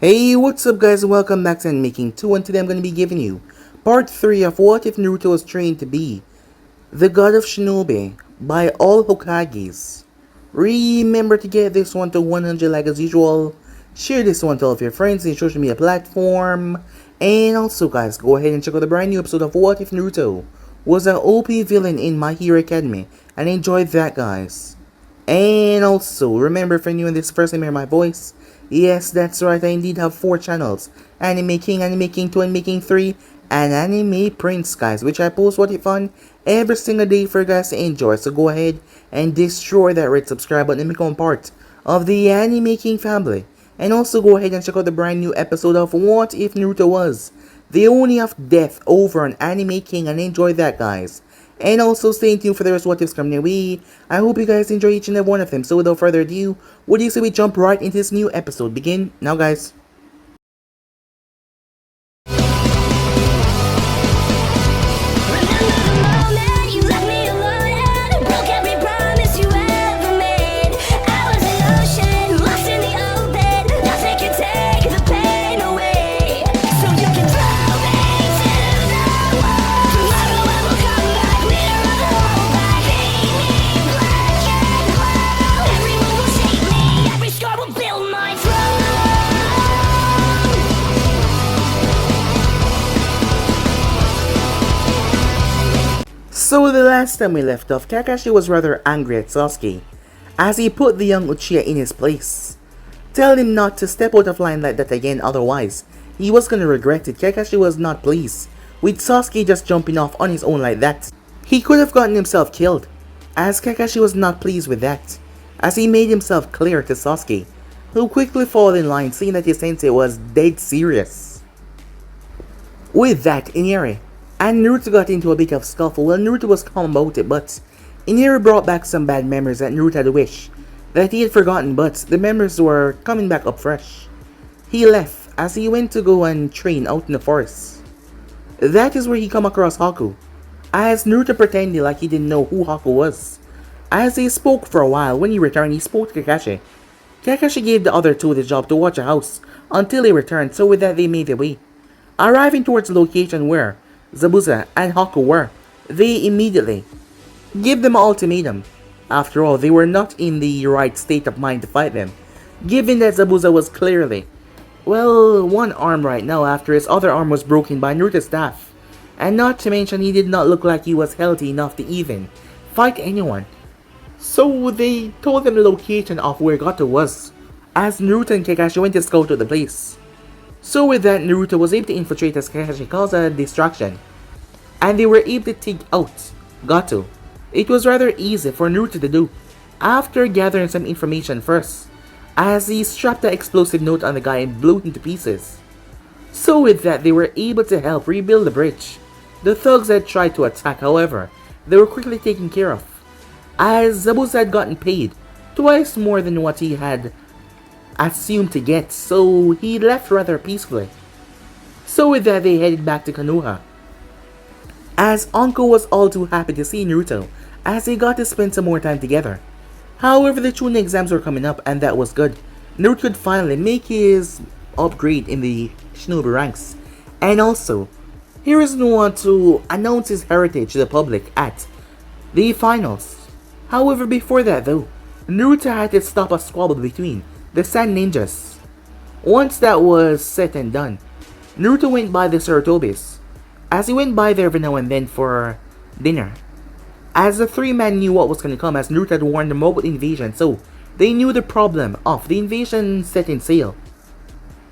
Hey, what's up guys, and welcome back to Making 2, and today I'm going to be giving you part 3 of What If Naruto Was Trained to Be the God of Shinobi by all Hokages. Remember to get this one to 100 like as usual, share this one to all of your friends in social media platform, and also guys, go ahead and check out the brand new episode of What If Naruto was an OP villain in My Hero Academy, and enjoy that guys. And also, remember if you're new in this first time hear my voice, yes, that's right, I indeed have 4 channels. Anime King, Anime King 2, Anime King 3, and Anime Prince, guys, which I post what if fun every single day for you guys to enjoy. So go ahead and destroy that red subscribe button and become part of the Anime King family. And also go ahead and check out the brand new episode of What If Naruto Was the Oni of Death over on Anime King, and enjoy that guys. And also stay tuned for the rest of what ifs coming your way. I hope you guys enjoy each and every one of them. So without further ado, what do you say we jump right into this new episode? Begin now guys. So the last time we left off, Kakashi was rather angry at Sasuke as he put the young Uchiha in his place. Tell him not to step out of line like that again, otherwise he was gonna regret it. Kakashi was not pleased with Sasuke just jumping off on his own like that. He could have gotten himself killed, as Kakashi was not pleased with that, as he made himself clear to Sasuke, who quickly followed in line seeing that his sensei was dead serious. With that, Inari and Naruto got into a bit of scuffle. Well, Naruto was calm about it, but Inari brought back some bad memories that Naruto had wished that he had forgotten, but the memories were coming back up fresh. He left as he went to go and train out in the forest. That is where he come across Haku, as Naruto pretended like he didn't know who Haku was. As they spoke for a while, when he returned, he spoke to Kakashi. Kakashi gave the other two the job to watch a house until he returned, so with that they made their way. Arriving towards the location where Zabuza and Haku were, they immediately gave them an ultimatum. After all, they were not in the right state of mind to fight them, given that Zabuza was clearly, well, one arm right now after his other arm was broken by Naruto's staff, and not to mention he did not look like he was healthy enough to even fight anyone. So they told them the location of where Gato was, as Naruto and Kakashi went to scout out the place. So with that, Naruto was able to infiltrate as Kakashi caused a distraction, and they were able to take out Gato. It was rather easy for Naruto to do, after gathering some information first, as he strapped the explosive note on the guy and blew him to pieces. So with that, they were able to help rebuild the bridge. The thugs had tried to attack, however, they were quickly taken care of, as Zabuza had gotten paid twice more than what he had assumed to get, so he left rather peacefully. So with that, they headed back to Konoha, as Anko was all too happy to see Naruto, as they got to spend some more time together. However, the Chunin exams were coming up, and that was good. Naruto could finally make his upgrade in the Shinobi ranks, and also, here is no one to announce his heritage to the public at the finals. However, before that though, Naruto had to stop a squabble between the Sand Ninjas. Once that was said and done, Naruto went by the Sarutobis, as he went by there every now and then for dinner. As the three men knew what was going to come, as Naruto had warned them about invasion, so they knew the problem of the invasion setting sail.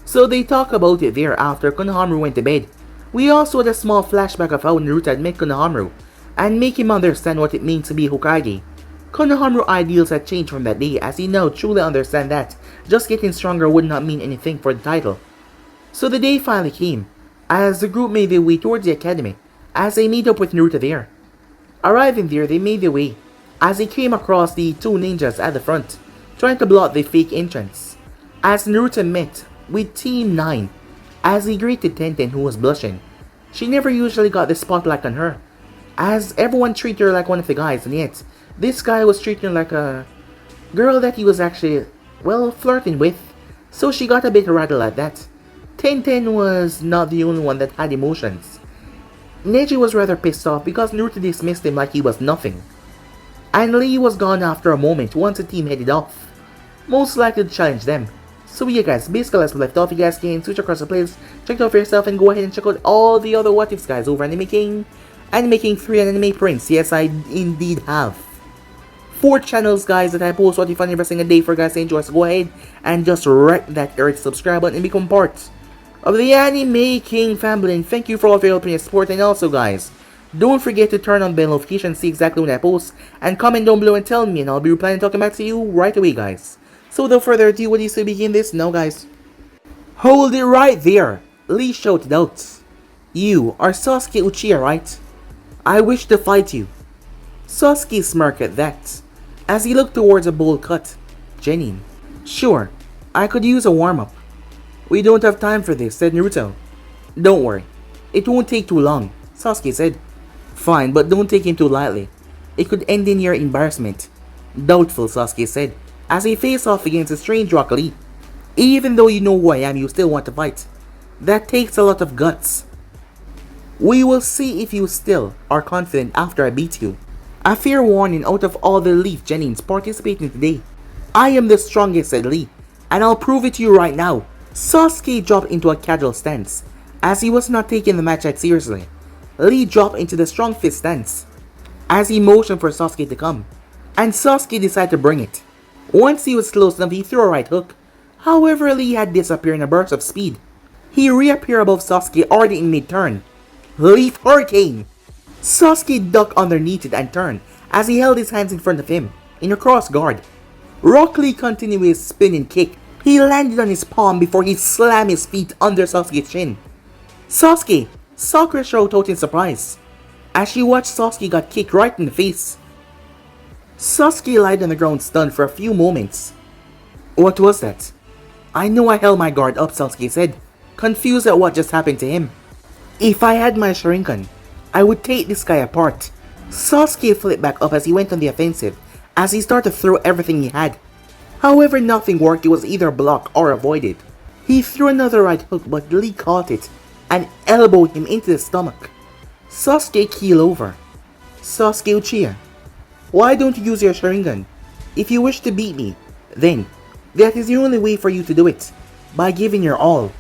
So they talked about it there after Konohamaru went to bed. We also had a small flashback of how Naruto had met Konohamaru and make him understand what it means to be Hokage. Konohamaru's ideals had changed from that day, as he now truly understands that just getting stronger would not mean anything for the title. So the day finally came, as the group made their way towards the academy, as they meet up with Naruto there. Arriving there, they made their way, as they came across the two ninjas at the front, trying to block the fake entrance. As Naruto met with Team 9, as he greeted Tenten, who was blushing. She never usually got the spotlight on her, as everyone treated her like one of the guys, and yet this guy was treating her like a girl that he was actually, well, flirting with. So she got a bit rattled at that. Tenten was not the only one that had emotions. Neji was rather pissed off because Naruto dismissed him like he was nothing. And Lee was gone after a moment once the team headed off, most likely to challenge them. So yeah guys, basically as we left off, you guys can switch across the playlist, check it out for yourself, and go ahead and check out all the other what ifs guys over Anime King, Anime King 3 and Anime Prince. Yes, I indeed have 4 channels guys that I post what if on every single day for guys to enjoy. So go ahead and just wreck that subscribe button and become part of the Anime King family. And thank you for all of your help and your support. And also guys, don't forget to turn on bell notifications, see exactly when I post, and comment down below and tell me, and I'll be replying and talking back to you right away guys. So without further ado, what do you say begin this now guys? Hold it right there! Lee shouted out. You are Sasuke Uchiha, right? I wish to fight you. Sasuke smirked at that, as he looked towards a bowl cut. Genin. Sure, I could use a warm-up. We don't have time for this, said Naruto. Don't worry, it won't take too long, Sasuke said. Fine, but don't take him too lightly. It could end in your embarrassment. Doubtful, Sasuke said, as he faced off against a strange Rock Lee. Even though you know who I am, you still want to fight. That takes a lot of guts. We will see if you still are confident after I beat you. A fair warning out of all the Leaf Genins participating today. I am the strongest, said Lee, and I'll prove it to you right now. Sasuke dropped into a casual stance, as he was not taking the match that seriously. Lee dropped into the strong fist stance, as he motioned for Sasuke to come, and Sasuke decided to bring it. Once he was close enough, he threw a right hook. However, Lee had disappeared in a burst of speed. He reappeared above Sasuke already in mid-turn. Leaf Hurricane! Sasuke ducked underneath it and turned, as he held his hands in front of him, in a cross guard. Rock Lee continued his spinning kick. He landed on his palm before he slammed his feet under Sasuke's chin. Sasuke! Sakura shouted out in surprise, as she watched Sasuke got kicked right in the face. Sasuke lied on the ground stunned for a few moments. What was that? I know I held my guard up, Sasuke said, confused at what just happened to him. If I had my Sharingan, I would take this guy apart. Sasuke flipped back up as he went on the offensive, as he started to throw everything he had. However, nothing worked. It was either blocked or avoided. He threw another right hook, but Lee caught it and elbowed him into the stomach. Sasuke keeled over. Sasuke Uchiha, why don't you use your Sharingan? If you wish to beat me, then that is the only way for you to do it, by giving your all.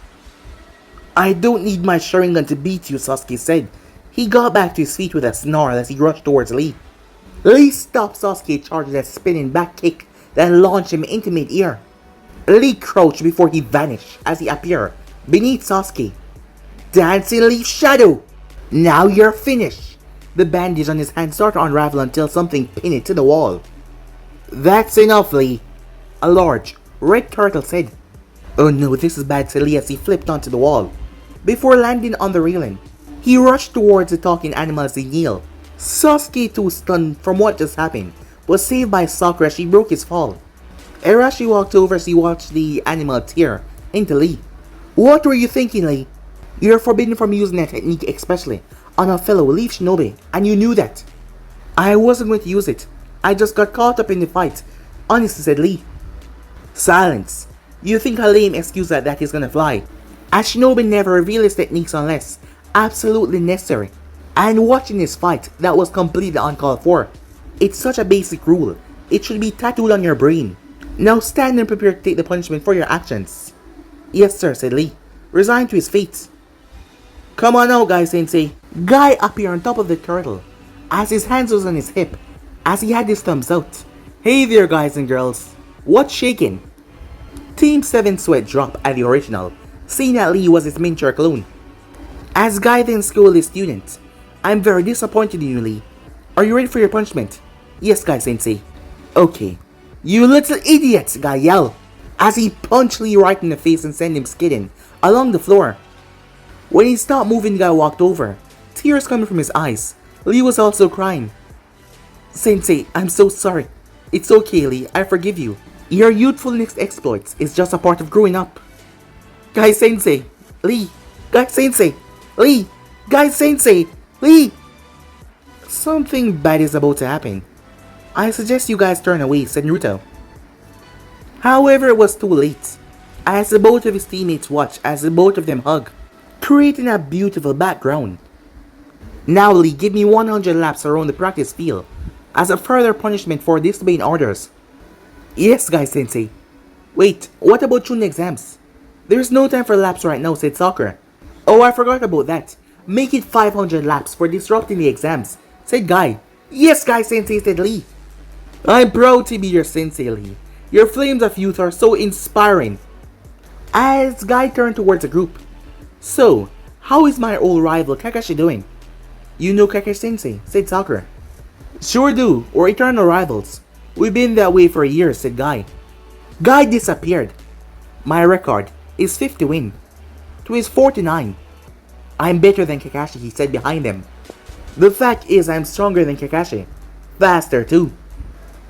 I don't need my Sharingan to beat you, Sasuke said. He got back to his feet with a snarl as he rushed towards Lee. Lee stopped Sasuke charging a spinning back kick that launched him into mid-air. Lee crouched before he vanished as he appeared beneath Sasuke. Dancing Leaf Shadow! Now you're finished! The bandage on his hand started to unravel until something pinned it to the wall. That's enough, Lee, a large, red turtle said. Oh no, this is bad, said Lee as he flipped onto the wall. Before landing on the railing, he rushed towards the talking animal as he kneeled. Sasuke, too stunned from what just happened, was saved by Sakura as she broke his fall. Arashi walked over as he watched the animal tear into Lee. What were you thinking, Lee? You're forbidden from using that technique, especially on a fellow Leaf Shinobi, and you knew that. I wasn't going to use it. I just got caught up in the fight, honestly, said Lee. Silence. You think a lame excuse like that is gonna fly? A Shinobi never reveal his techniques unless absolutely necessary. And watching this fight, that was completely uncalled for. It's such a basic rule. It should be tattooed on your brain. Now stand and prepare to take the punishment for your actions. Yes sir, said Lee, resigned to his fate. Come on now, Guy Sensei. Guy appeared on top of the turtle, as his hands was on his hip, as he had his thumbs out. Hey there guys and girls, what's shaking? Team 7 sweat dropped at the original, seeing that Lee was his miniature clone. As Guy then schooled his student, I'm very disappointed in you, Lee. Are you ready for your punishment? Yes, Guy Sensei. Okay. You little idiots, Guy yelled, as he punched Lee right in the face and sent him skidding along the floor. When he stopped moving, the guy walked over, tears coming from his eyes. Lee was also crying. Sensei, I'm so sorry. It's okay, Lee, I forgive you. Your youthfulness exploits is just a part of growing up. Guy Sensei, Lee, Guy Sensei, Lee, Guy Sensei, Lee. Something bad is about to happen. I suggest you guys turn away, said Naruto. However, it was too late, as the both of his teammates watch as the both of them hug, creating a beautiful background. Now Lee, give me 100 laps around the practice field as a further punishment for disobeying orders. Yes, guy sensei. Wait, what about June exams? There's no time for laps right now, said Sakura. Oh, I forgot about that. Make it 500 laps for disrupting the exams, said Guy. Yes, Guy sensei, said Lee. I'm proud to be your sensei, Lee. Your flames of youth are so inspiring. As Guy turned towards the group. So, how is my old rival Kakashi doing? You know Kakashi sensei, said Sakura. Sure do, we're eternal rivals. We've been that way for years, said Guy. Guy disappeared. My record is 50 win to his 49. I'm better than Kakashi, he said behind them. The fact is I'm stronger than Kakashi. Faster too.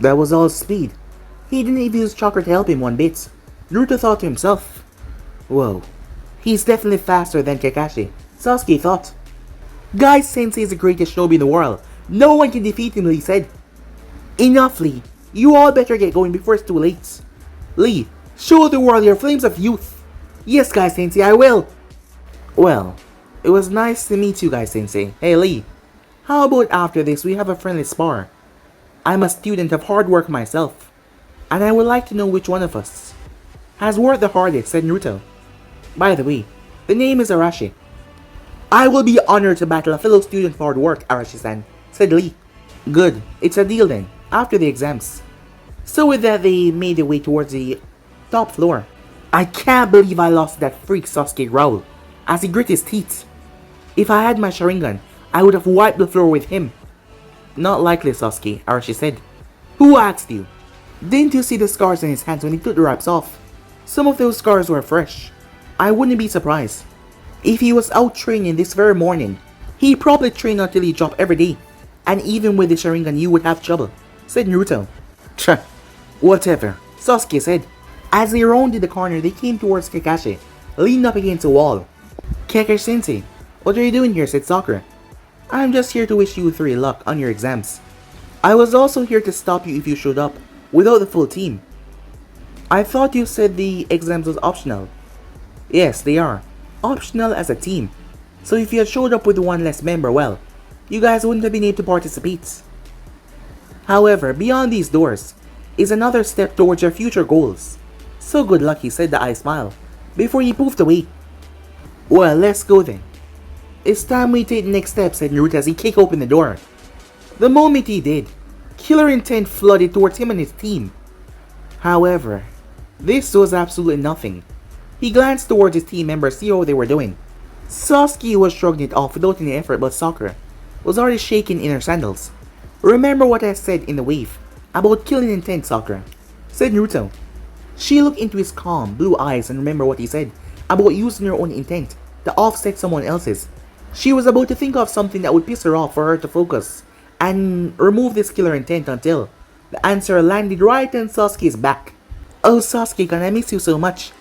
That was all speed. He didn't even use chakra to help him one bit. Naruto thought to himself. Whoa, he's definitely faster than Kakashi, Sasuke thought. Guy sensei is the greatest shinobi in the world. No one can defeat him, Lee said. Enough, Lee. You all better get going before it's too late. Lee, show the world your flames of youth. Yes, Guy sensei, I will. Well, it was nice to meet you, Guy sensei. Hey, Lee, how about after this we have a friendly spar? I'm a student of hard work myself, and I would like to know which one of us has worked the hardest, said Naruto. By the way, the name is Arashi. I will be honored to battle a fellow student for hard work, Arashi-san, said Lee. Good, it's a deal then, after the exams. So with that, they made their way towards the top floor. I can't believe I lost that freak, Sasuke growled, as he grit his teeth. If I had my Sharingan, I would have wiped the floor with him. Not likely, Sasuke, Arashi said. Who asked you? Didn't you see the scars on his hands when he took the wraps off? Some of those scars were fresh. I wouldn't be surprised. If he was out training this very morning, he probably trained until he dropped every day. And even with the Sharingan you would have trouble, said Naruto. Tch, whatever, Sasuke said. As they rounded the corner, they came towards Kakashi, leaned up against the wall. Kakashi-sensei, what are you doing here, said Sakura. I'm just here to wish you 3 luck on your exams. I was also here to stop you if you showed up without the full team. I thought you said the exams was optional. Yes, they are. Optional as a team. So if you had showed up with one less member, well, you guys wouldn't have been able to participate. However, beyond these doors is another step towards your future goals. So good luck, he said, the eye smile, before he moved away. Well, let's go then. It's time we take the next step, said Naruto as he kicked open the door. The moment he did, killer intent flooded towards him and his team. However, this was absolutely nothing. He glanced towards his team members to see how they were doing. Sasuke was shrugging it off without any effort, but Sakura was already shaking in her sandals. Remember what I said in the wave about killing intent, Sakura, said Naruto. She looked into his calm blue eyes and remembered what he said about using your own intent to offset someone else's. She was about to think of something that would piss her off for her to focus and remove this killer intent until the answer landed right on Sasuke's back. Oh Sasuke, can I miss you so much?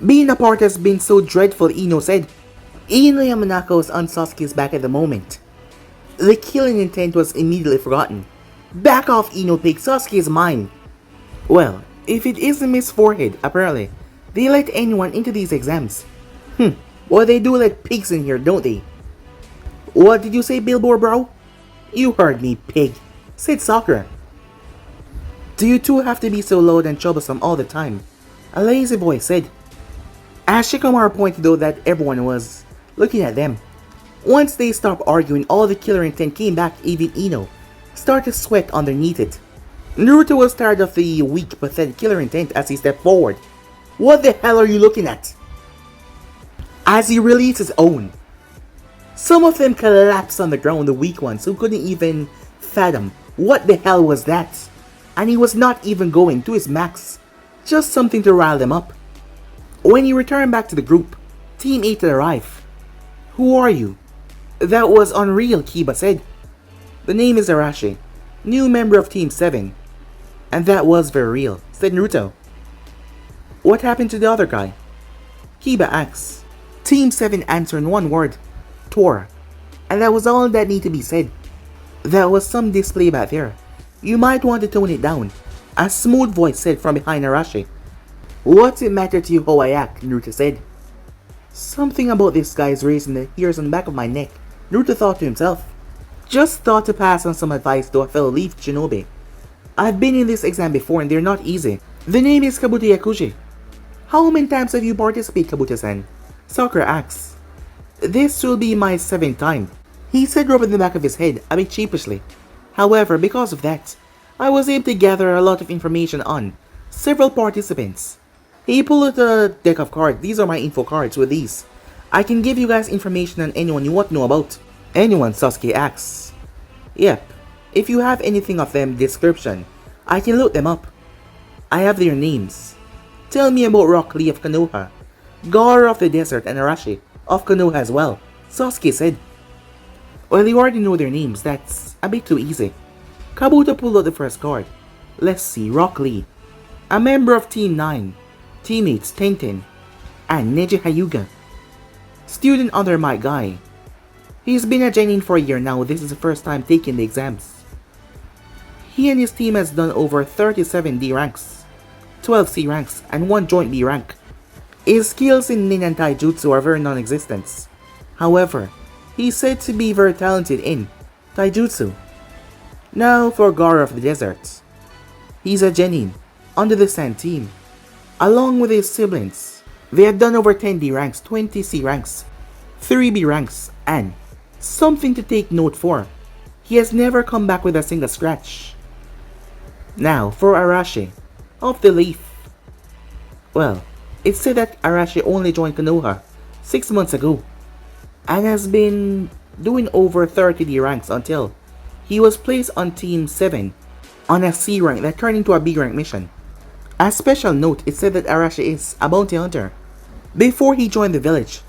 Being apart has been so dreadful, Ino said. Ino Yamanaka was on Sasuke's back at the moment. The killing intent was immediately forgotten. Back off, Ino pig, Sasuke is mine. Well, if it isn't Miss Forehead, apparently, they let anyone into these exams. Well, they do let pigs in here, don't they? What did you say, Billboard bro? You heard me, pig, said Sakura. Do you two have to be so loud and troublesome all the time? A lazy voice said. As Shikamaru pointed out that everyone was looking at them. Once they stopped arguing, all the killer intent came back, even Ino started to sweat underneath it. Naruto was tired of the weak, pathetic killer intent as he stepped forward. What the hell are you looking at? As he released his own. Some of them collapsed on the ground, the weak ones who couldn't even fathom what the hell was that. And he was not even going to his max, just something to rile them up. When he returned back to the group, Team 8 arrived. Who are you? That was unreal, Kiba said. The name is Arashi, new member of Team 7. And that was very real, said Naruto. What happened to the other guy? Kiba asked. Team 7 answered in one word, Tora. And that was all that needed to be said. There was some display back there. You might want to tone it down, a smooth voice said from behind Arashi. What's it matter to you how I act? Naruto said. Something about this guy is raising the hairs on the back of my neck, Naruto thought to himself. Just thought to pass on some advice to a fellow leaf shinobi. I've been in this exam before and they're not easy. The name is Kabuto Yakuji. How many times have you participated, Kabuto-san? Sakura asks. This will be my 7th time, he said, rubbing the back of his head a bit sheepishly. However, because of that, I was able to gather a lot of information on several participants. He pulled out a deck of cards. These are my info cards. With these, I can give you guys information on anyone you want to know about. Anyone, Sasuke asks. Yep, if you have anything of them description, I can look them up. I have their names. Tell me about Rock Lee of Konoha, Gaara of the Desert, and Arashi of Konoha as well, Sasuke said. Well, you already know their names, that's a bit too easy. Kabuto pulled out the first card. Let's see, Rock Lee, a member of Team 9, teammates Tenten and Neji Hyuga. Student under my guy. He's been a genin for a year now. This is the first time taking the exams. He and his team has done over 37 D ranks, 12 C ranks, and 1 joint B rank. His skills in Nin and Taijutsu are very non-existent. However, he's said to be very talented in Taijutsu. Now for Gaara of the Desert. He's a genin under the Sand team. Along with his siblings, they have done over 10 D ranks, 20 C ranks, 3 B ranks, and something to take note for, he has never come back with a single scratch. Now for Arashi of the Leaf. Well, it's said that Arashi only joined Konoha 6 months ago and has been doing over 30 D ranks until he was placed on Team 7 on a C rank that turned into a B rank mission. As special note, it said that Arashi is a bounty hunter before he joined the village.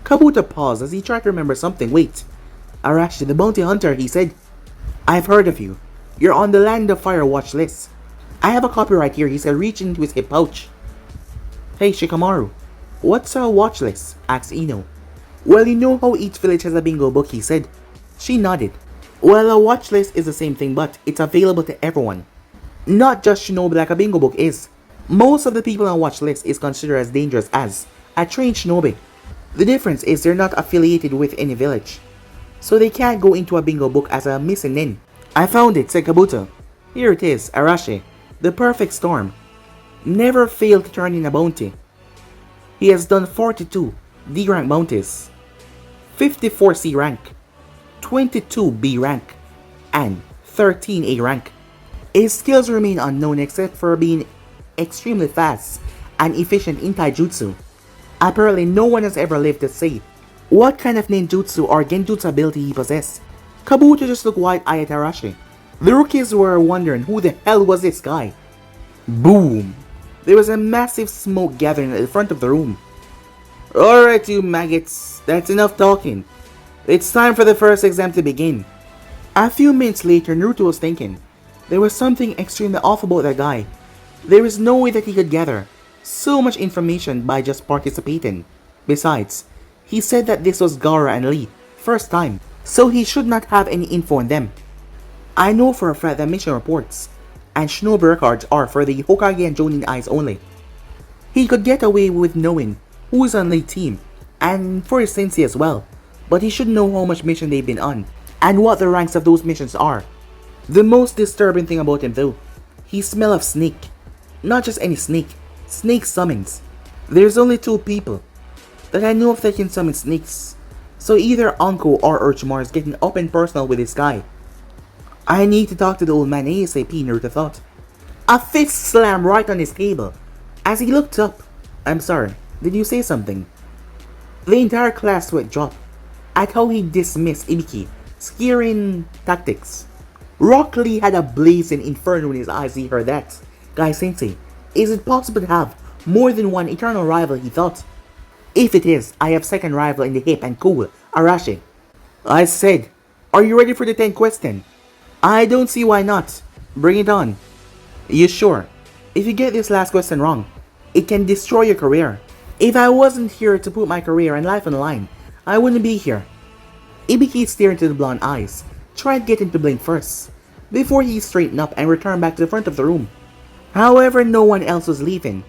Kabuto paused as he tried to remember something. Wait, Arashi the bounty hunter, he said. I've heard of you. You're on the Land of Fire watch list. I have a copy right here, he said, reaching into his hip pouch. Hey Shikamaru, what's a watch list? Asked Ino. Well, you know how each village has a bingo book, he said. She nodded. Well, a watch list is the same thing, but it's available to everyone. Not just shinobi like a bingo book is. Most of the people on a watch list is considered as dangerous as a trained shinobi. The difference is they're not affiliated with any village, so they can't go into a bingo book as a missing nin. I found it, said Kabuto. Here it is, Arashi, the perfect storm. Never failed to turn in a bounty. He has done 42 D rank bounties, 54 C rank, 22 B rank, and 13 A rank. His skills remain unknown except for being extremely fast and efficient in taijutsu. Apparently no one has ever lived to say what kind of ninjutsu or genjutsu ability he possessed. Kabuto just looked wide-eyed at Arashi. The rookies were wondering who the hell was this guy. Boom! There was a massive smoke gathering at the front of the room. Alright you maggots, that's enough talking. It's time for the first exam to begin. A few minutes later, Naruto was thinking. There was something extremely off about that guy. There is no way that he could gather so much information by just participating. Besides, he said that this was Gaara and Lee, first time, so he should not have any info on them. I know for a fact that mission reports and shinobi records are for the Hokage and Jonin eyes only. He could get away with knowing who is on Lee's team, and for his sensei as well, but he should know how much mission they've been on, and what the ranks of those missions are. The most disturbing thing about him though, he smells of snake. Not just any snake, snake summons. There's only 2 people that I know of that can summon snakes, so either Anko or Orochimaru is getting up and personal with this guy. I need to talk to the old man ASAP, Naruto thought. A fist slammed right on his table as he looked up. I'm sorry, did you say something? The entire class would drop at how he dismissed Ibiki, scaring tactics. Rock Lee had a blazing inferno in his eyes as he heard that. Guy sensei, is it possible to have more than one eternal rival, he thought. If it is, I have second rival in the hip and cool, Arashi. I said, are you ready for the 10th question? I don't see why not. Bring it on. You sure? If you get this last question wrong, it can destroy your career. If I wasn't here to put my career and life on the line, I wouldn't be here. Ibiki stared into the blonde eyes, tried getting to blink first, before he straightened up and returned back to the front of the room. However, no one else was leaving.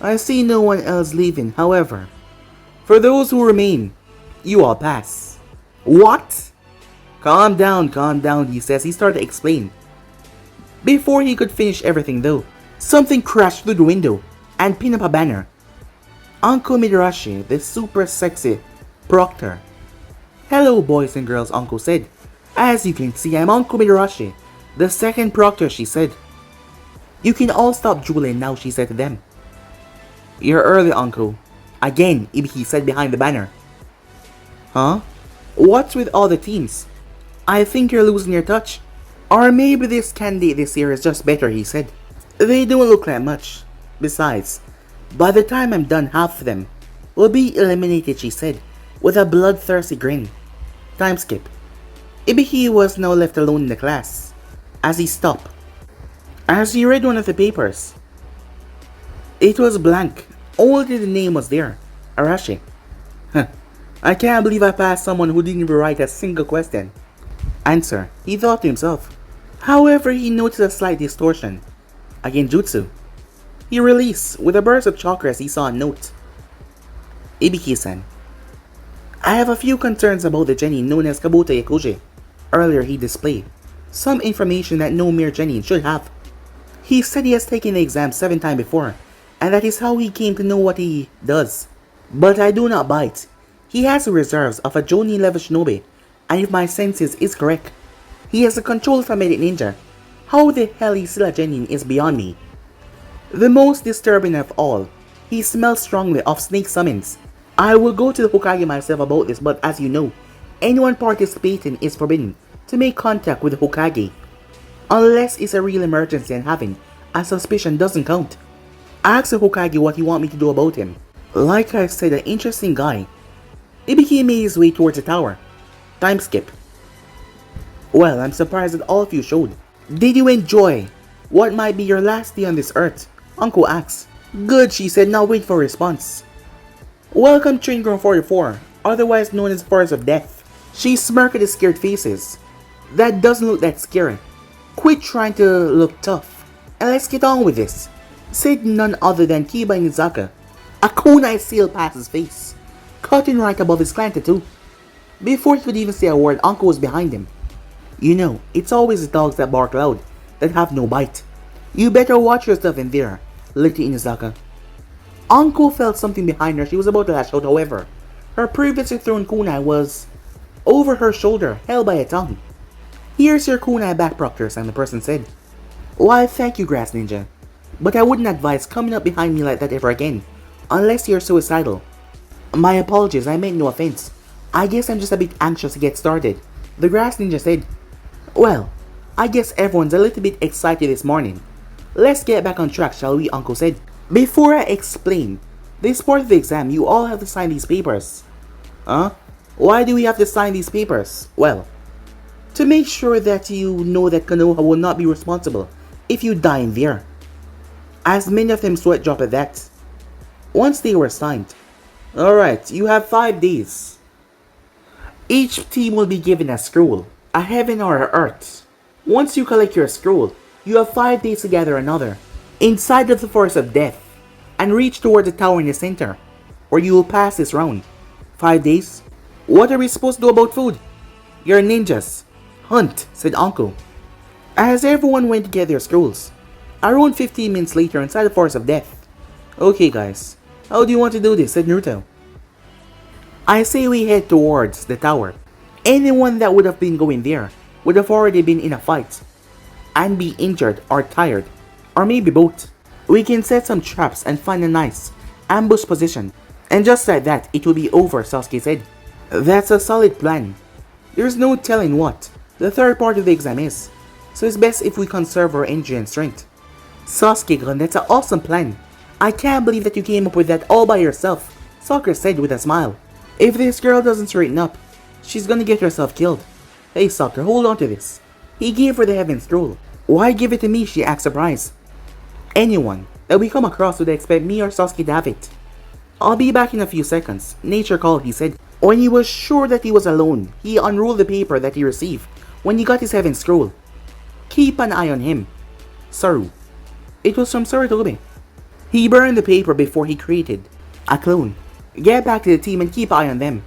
I see no one else leaving, however. For those who remain, you all pass. What? Calm down, he says. He started to explain. Before he could finish everything though, something crashed through the window and pinned up a banner. Uncle Midarashi, the super sexy proctor. Hello boys and girls, Uncle said. As you can see, I'm Uncle Midarashi, the second proctor, she said. You can all stop drooling now, she said to them. You're early, Uncle. Again, Ibiki said behind the banner. Huh? What's with all the teams? I think you're losing your touch. Or maybe this candidate this year is just better, he said. They don't look like much. Besides, by the time I'm done, half of them will be eliminated, she said, with a bloodthirsty grin. Time skip. Ibiki was now left alone in the class, as he stopped. As he read one of the papers, it was blank. Only the name was there. Arashi. I can't believe I passed someone who didn't even write a single question. Answer, he thought to himself. However, he noticed a slight distortion. A genjutsu. He released with a burst of chakra as he saw a note. Ibiki-san. I have a few concerns about the genin known as Kabuto Yakuji. Earlier he displayed some information that no mere genin should have. He said he has taken the exam 7 times before, and that is how he came to know what he does. But I do not bite. He has the reserves of a Jonin level shinobi, and if my senses is correct, he has the control of a medic ninja. How the hell he's still a genin is beyond me. The most disturbing of all, he smells strongly of snake summons. I will go to the Hokage myself about this, but as you know, anyone participating is forbidden to make contact with the Hokage. Unless it's a real emergency and having a suspicion doesn't count. Ask the Hokage what you want me to do about him. Like I said, an interesting guy. Ibiki made his way towards the tower. Time skip. Well, I'm surprised that all of you showed. Did you enjoy what might be your last day on this earth? Uncle asked. Good, she said, now wait for a response. Welcome Train Ground 44, otherwise known as Forest of Death. She smirked at the scared faces. That doesn't look that scary. Quit trying to look tough, and let's get on with this, said none other than Kiba Nizaka. A kunai sailed past his face, cutting right above his clan tattoo. Before he could even say a word, Uncle was behind him. You know, it's always the dogs that bark loud, that have no bite. You better watch yourself in there, Lady Inazaka. Uncle felt something behind her. She was about to lash out, however. Her previously thrown kunai was over her shoulder, held by a tongue. Here's your kunai back, Proctor, and the person said. Why, thank you, Grass Ninja. But I wouldn't advise coming up behind me like that ever again, unless you're suicidal. My apologies, I meant no offense. I guess I'm just a bit anxious to get started, the Grass Ninja said. Well, I guess everyone's a little bit excited this morning. Let's get back on track, shall we, Uncle said. Before I explain, this part of the exam, you all have to sign these papers. Huh? Why do we have to sign these papers? Well, to make sure that you know that Konoha will not be responsible if you die in there. As many of them sweat drop at that. Once they were signed. Alright, you have 5 days. Each team will be given a scroll, a heaven or a earth. Once you collect your scroll, you have 5 days to gather another, inside of the Forest of Death, and reach toward the tower in the center, where you will pass this round. 5 days? What are we supposed to do about food? You're ninjas. Hunt, said Uncle. As everyone went to get their scrolls, around 15 minutes later inside the Forest of Death. Okay guys, how do you want to do this, said Naruto. I say we head towards the tower. Anyone that would have been going there would have already been in a fight, and be injured or tired, or maybe both. We can set some traps and find a nice ambush position, and just like that it will be over, Sasuke said. That's a solid plan. There's no telling what the third part of the exam is, so it's best if we conserve our energy and strength. Sasuke-gun, that's an awesome plan. I can't believe that you came up with that all by yourself, Sakura said with a smile. If this girl doesn't straighten up, she's gonna get herself killed. Hey Sakura, hold on to this. He gave her the heaven scroll. Why give it to me, she asked surprised. Anyone that we come across would expect me or Sasuke to have it. I'll be back in a few seconds. Nature called, he said. When he was sure that he was alone, he unrolled the paper that he received when he got his heaven scroll. Keep an eye on him. Saru. It was from Sarutobe. He burned the paper before he created a clone. Get back to the team and keep eye on them.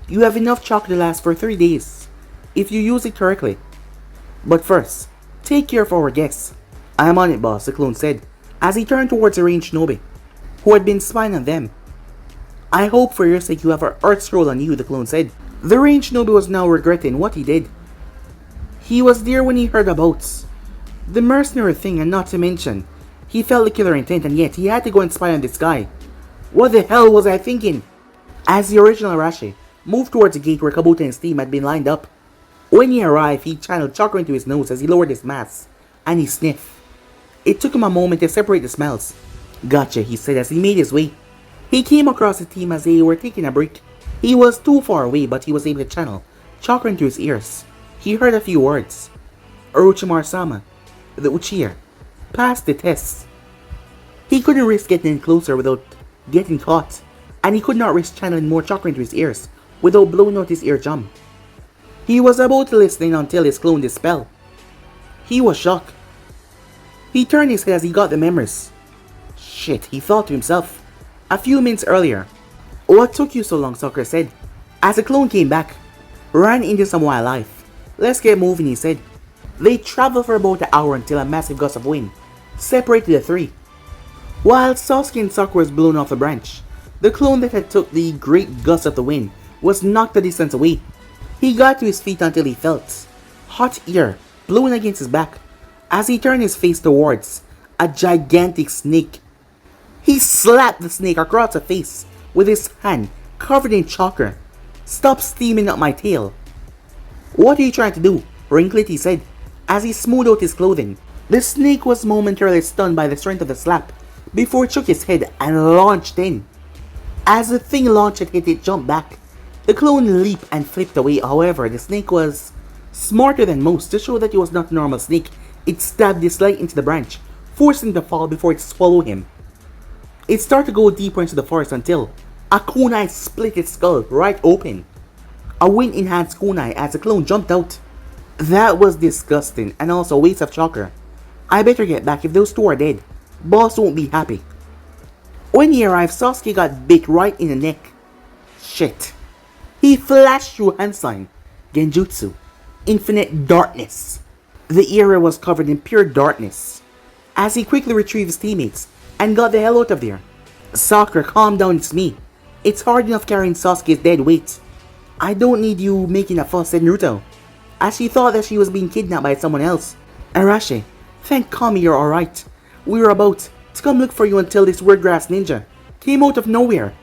You have enough chocolate to last for 3 days, if you use it correctly. But first, take care of our guests. I am on it, boss, the clone said, as he turned towards the range Shinobi, who had been spying on them. I hope for your sake you have our Earth Scroll on you, the clone said. The range Shinobi was now regretting what he did. He was there when he heard about the mercenary thing, and not to mention, he felt the killer intent, and yet he had to go and spy on this guy. What the hell was I thinking? As the original Arashi moved towards the gate where Kabuto and his team had been lined up. When he arrived, he channeled chakra into his nose as he lowered his mask, and he sniffed. It took him a moment to separate the smells. Gotcha, he said as he made his way. He came across the team as they were taking a break. He was too far away, but he was able to channel chakra into his ears. He heard a few words. Orochimaru-sama, the Uchiha, passed the test. He couldn't risk getting in closer without getting caught, and he could not risk channeling more chakra into his ears without blowing out his eardrum. He was about to listen until his clone dispelled. He was shocked. He turned his head as he got the memories. Shit, he thought to himself. A few minutes earlier. What took you so long, Sakura said, as the clone came back. Ran into some wildlife. Let's get moving, he said. They traveled for about an hour until a massive gust of wind separated the three. While Sasuke and Sakura was blown off the branch, the clone that had took the great gust of the wind was knocked a distance away. He got to his feet until he felt hot air blowing against his back as he turned his face towards a gigantic snake. He slapped the snake across the face with his hand covered in chakra. Stop steaming up my tail. What are you trying to do? Wrinklet, he said, as he smoothed out his clothing. The snake was momentarily stunned by the strength of the slap before it shook its head and launched in. As the thing launched and hit, it jumped back. The clone leaped and flipped away. However, the snake was smarter than most. To show that it was not a normal snake, it stabbed this light into the branch, forcing him to fall before it swallowed him. It started to go deeper into the forest until a kunai split its skull right open. A wind-enhanced kunai as the clone jumped out. That was disgusting and also a waste of chakra. I better get back. If those two are dead, boss won't be happy. When he arrived, Sasuke got bit right in the neck. Shit. He flashed through hand sign, Genjutsu, infinite darkness. The area was covered in pure darkness. As he quickly retrieved his teammates and got the hell out of there. Sakura, calm down, it's me. It's hard enough carrying Sasuke's dead weight. I don't need you making a fuss, said Naruto, as she thought that she was being kidnapped by someone else. Arashi, thank Kami you're alright. We were about to come look for you until this weird grass ninja came out of nowhere.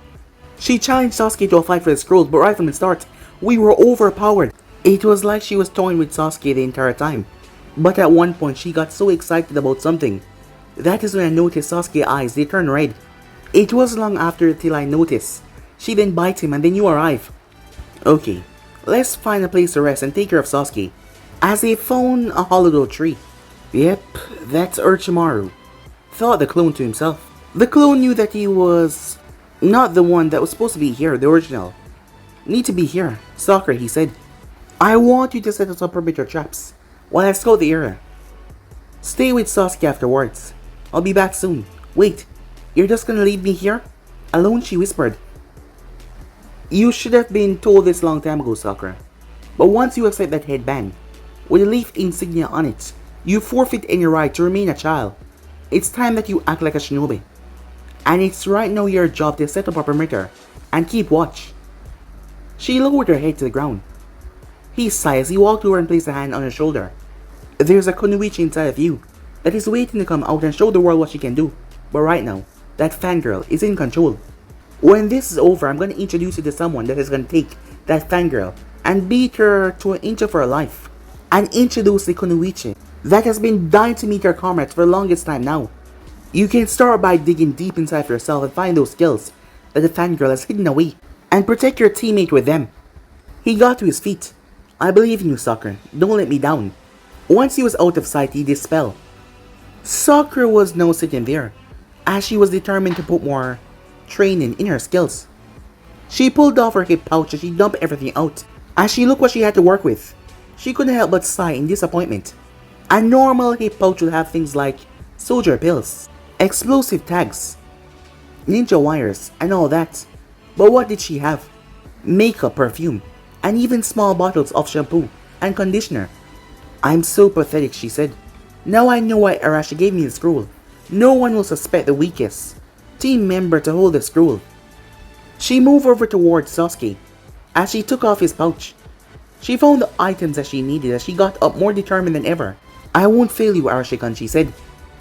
She challenged Sasuke to a fight for the scrolls, but right from the start, we were overpowered. It was like she was toying with Sasuke the entire time. But at one point, she got so excited about something. That is when I noticed Sasuke's eyes, they turned red. It was long after till I noticed. She then bites him and then you arrive. Okay, let's find a place to rest and take care of Sasuke. As they found a hollow tree. Yep, that's Orochimaru, thought the clone to himself. The clone knew that he was not the one that was supposed to be here, the original. Need to be here, Sakura, he said. I want you to set us up perimeter traps while I scout the area. Stay with Sasuke afterwards. I'll be back soon. Wait, you're just gonna leave me here? Alone, she whispered. You should have been told this long time ago, Sakura. But once you accept that headband, with a leaf insignia on it, you forfeit any right to remain a child. It's time that you act like a shinobi. And it's right now your job to set up a perimeter and keep watch. She lowered her head to the ground. He sighed as he walked over and placed a hand on her shoulder. There's a kunoichi inside of you that is waiting to come out and show the world what she can do. But right now, that fangirl is in control. When this is over, I'm going to introduce you to someone that is going to take that fangirl and beat her to an inch of her life. And introduce the kunoichi that has been dying to meet her comrades for the longest time now. You can start by digging deep inside for yourself and find those skills that the fangirl has hidden away and protect your teammate with them. He got to his feet. I believe in you, Sakura. Don't let me down. Once he was out of sight, he dispelled. Sakura was now sitting there, as she was determined to put more training in her skills. She pulled off her hip pouch and she dumped everything out. As she looked what she had to work with, she couldn't help but sigh in disappointment. A normal hip pouch would have things like soldier pills, explosive tags, ninja wires, and all that. But what did she have? Makeup, perfume, and even small bottles of shampoo and conditioner. I'm so pathetic, she said. Now I know why Arashi gave me the scroll. No one will suspect the weakest team member to hold the scroll. She moved over towards Sasuke as she took off his pouch. She found the items that she needed as she got up more determined than ever. I won't fail you, Arashi-kun, she said,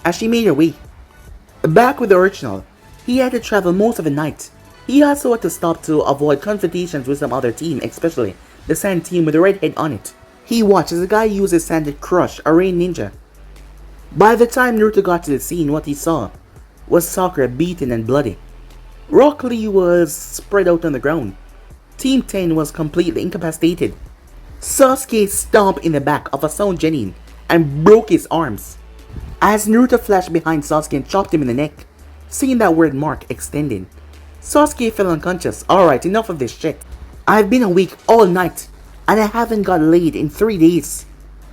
as she made her way. Back with the original, he had to travel most of the night. He also had to stop to avoid confrontations with some other team, especially the sand team with the red head on it. He watched as the guy uses sand to crush a rain ninja. By the time Naruto got to the scene, what he saw was Sakura beaten and bloody. Rock Lee was spread out on the ground. Team 10 was completely incapacitated. Sasuke stomped in the back of a sound genin and broke his arms. As Naruto flashed behind Sasuke and chopped him in the neck, seeing that weird mark extending, Sasuke fell unconscious. Alright, enough of this shit. I've been awake all night and I haven't got laid in 3 days.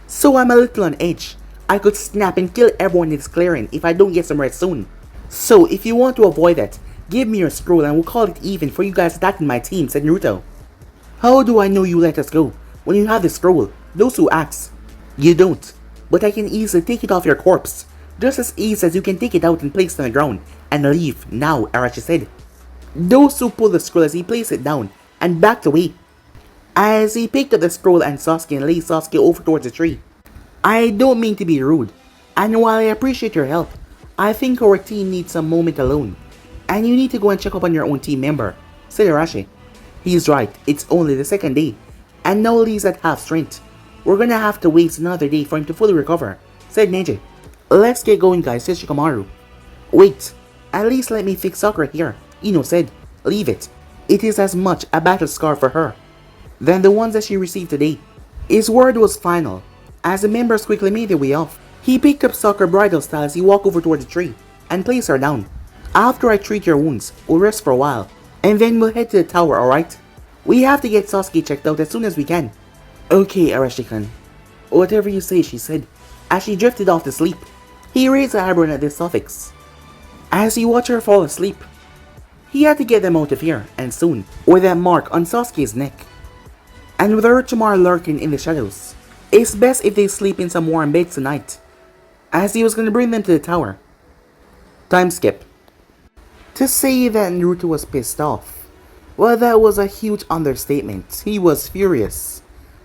So I'm a little on edge. I could snap and kill everyone in this clearing if I don't get some rest soon. So if you want to avoid that, give me your scroll and we'll call it even for you guys attacking my team, said Naruto. How do I know you let us go when you have the scroll? Those who ask. You don't, but I can easily take it off your corpse, just as easy as you can take it out and place it on the ground and leave now, Arashi said. Dosu pulled the scroll as he placed it down and backed away. As he picked up the scroll and Sasuke and laid Sasuke over towards the tree. I don't mean to be rude, and while I appreciate your help, I think our team needs some moment alone, and you need to go and check up on your own team member, said Arashi. He's right, it's only the second day, and now Lee's at half strength. We're gonna have to wait another day for him to fully recover, said Neji. Let's get going guys, said Shikamaru. Wait, at least let me fix Sakura here, Ino said. Leave it. It is as much a battle scar for her than the ones that she received today. His word was final, as the members quickly made their way off. He picked up Sakura bridal style as he walked over towards the tree and placed her down. After I treat your wounds, we'll rest for a while, and then we'll head to the tower, alright? We have to get Sasuke checked out as soon as we can. Okay, Arashi-kun. Whatever you say, she said, as she drifted off to sleep. He raised an eyebrow at this suffix. As he watched her fall asleep, he had to get them out of here, and soon, with that mark on Sasuke's neck. And with Orochimaru lurking in the shadows, it's best if they sleep in some warm beds tonight, as he was going to bring them to the tower. Time skip. To say that Naruto was pissed off, well, that was a huge understatement. He was furious.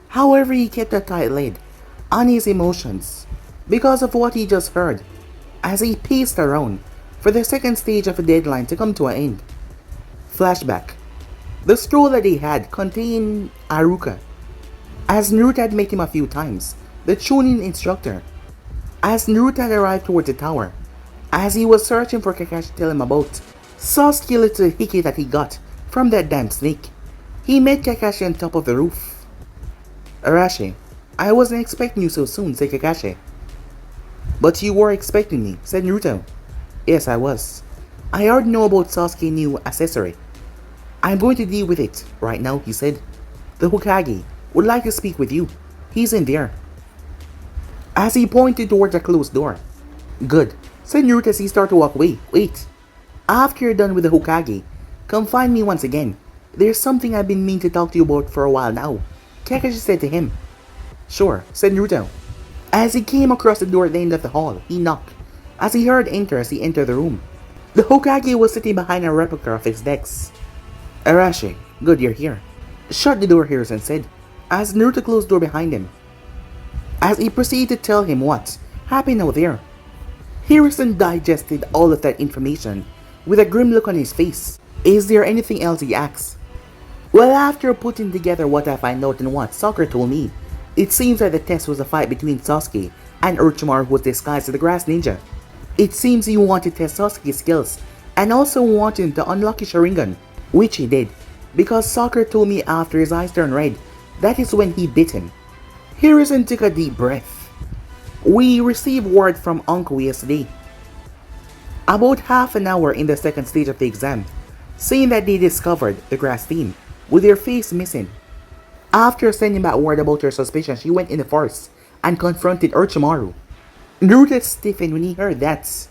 However, he kept a tight lid on his emotions because of what he just heard as he paced around for the second stage of a deadline to come to an end. Flashback. The scroll that he had contained Haruka, as Naruto had met him a few times, the Chunin instructor. As Naruto had arrived towards the tower, as he was searching for Kakashi to tell him about Sasuke little hickey that he got from that damn snake, he met Kakashi on top of the roof. Arashi, I wasn't expecting you so soon, said Kakashi. But you were expecting me, said Naruto. Yes, I was. I already know about Sasuke's new accessory. I'm going to deal with it right now, he said. The Hokage would like to speak with you. He's in there. As he pointed towards a closed door. Good, said Naruto as he started to walk away. Wait. After you're done with the Hokage, come find me once again. There's something I've been meaning to talk to you about for a while now, Kakashi said to him. Sure, said Naruto. As he came across the door at the end of the hall, he knocked, as he heard enter as he entered the room. The Hokage was sitting behind a replica of his desk. Arashi, good you're here. Shut the door, Hiruzen said, as Naruto closed the door behind him. As he proceeded to tell him what happened out there. Hiruzen digested all of that information with a grim look on his face. Is there anything else, he asked. Well, after putting together what I find out and what Sakura told me, it seems that the test was a fight between Sasuke and Orochimaru who was disguised as the Grass Ninja. It seems he wanted to test Sasuke's skills and also wanted him to unlock his Sharingan, which he did, because Sakura told me after his eyes turned red, that is when he bit him. Hiruzen took a deep breath. We received word from Uncle yesterday, about half an hour in the second stage of the exam, saying that they discovered the Grass team with their face missing. After sending back word about her suspicion, she went in the forest and confronted Orochimaru. Naruto stiffened when he heard that.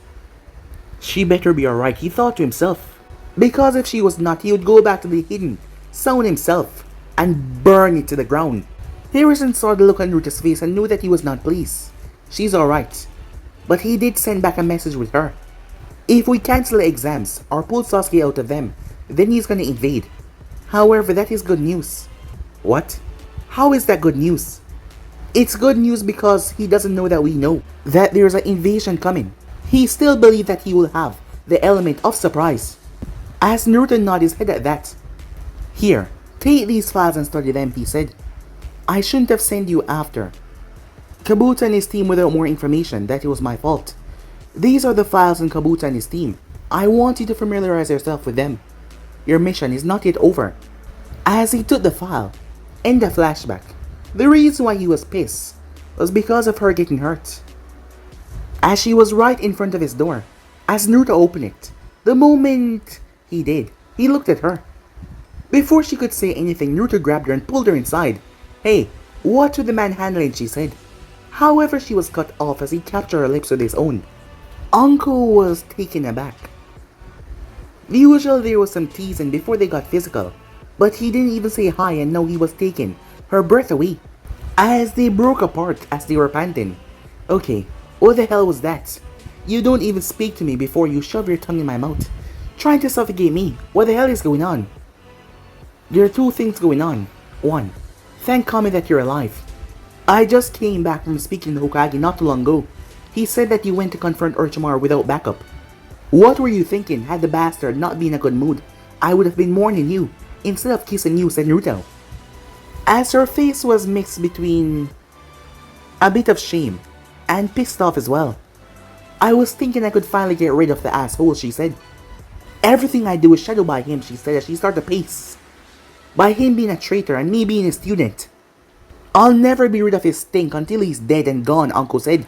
She better be alright, he thought to himself. Because if she was not, he would go back to the hidden stone himself and burn it to the ground. Harrison saw the look on Naruto's face and knew that he was not pleased. She's alright. But he did send back a message with her. If we cancel the exams or pull Sasuke out of them, then he's gonna invade. However, that is good news. What? How is that good news? It's good news because he doesn't know that we know that there's an invasion coming. He still believes that he will have the element of surprise. As Naruto nodded his head at that. Here, take these files and study them, he said. I shouldn't have sent you after Kabuto and his team without more information. That it was my fault. These are the files on Kabuto and his team. I want you to familiarize yourself with them. Your mission is not yet over. As he took the file, in the flashback, the reason why he was pissed was because of her getting hurt. As she was right in front of his door, as Naruto opened it, the moment he did, he looked at her. Before she could say anything, Naruto grabbed her and pulled her inside. Hey, what would the man handling? She said. However, she was cut off as he captured her lips with his own. Uncle was taken aback. Usually there was some teasing before they got physical, but he didn't even say hi and now he was taking her breath away. As they broke apart as they were panting. Okay, what the hell was that? You don't even speak to me before you shove your tongue in my mouth. Trying to suffocate me. What the hell is going on? There are two things going on. One, thank Kami that you're alive. I just came back from speaking to Hokage not too long ago. He said that you went to confront Orochimaru without backup. What were you thinking? Had the bastard not been in a good mood, I would have been mourning you instead of kissing you, said Naruto. As her face was mixed between a bit of shame and pissed off as well. I was thinking I could finally get rid of the asshole, she said. Everything I do is shadowed by him, she said as she started to pace. By him being a traitor and me being a student. I'll never be rid of his stink until he's dead and gone, Uncle said.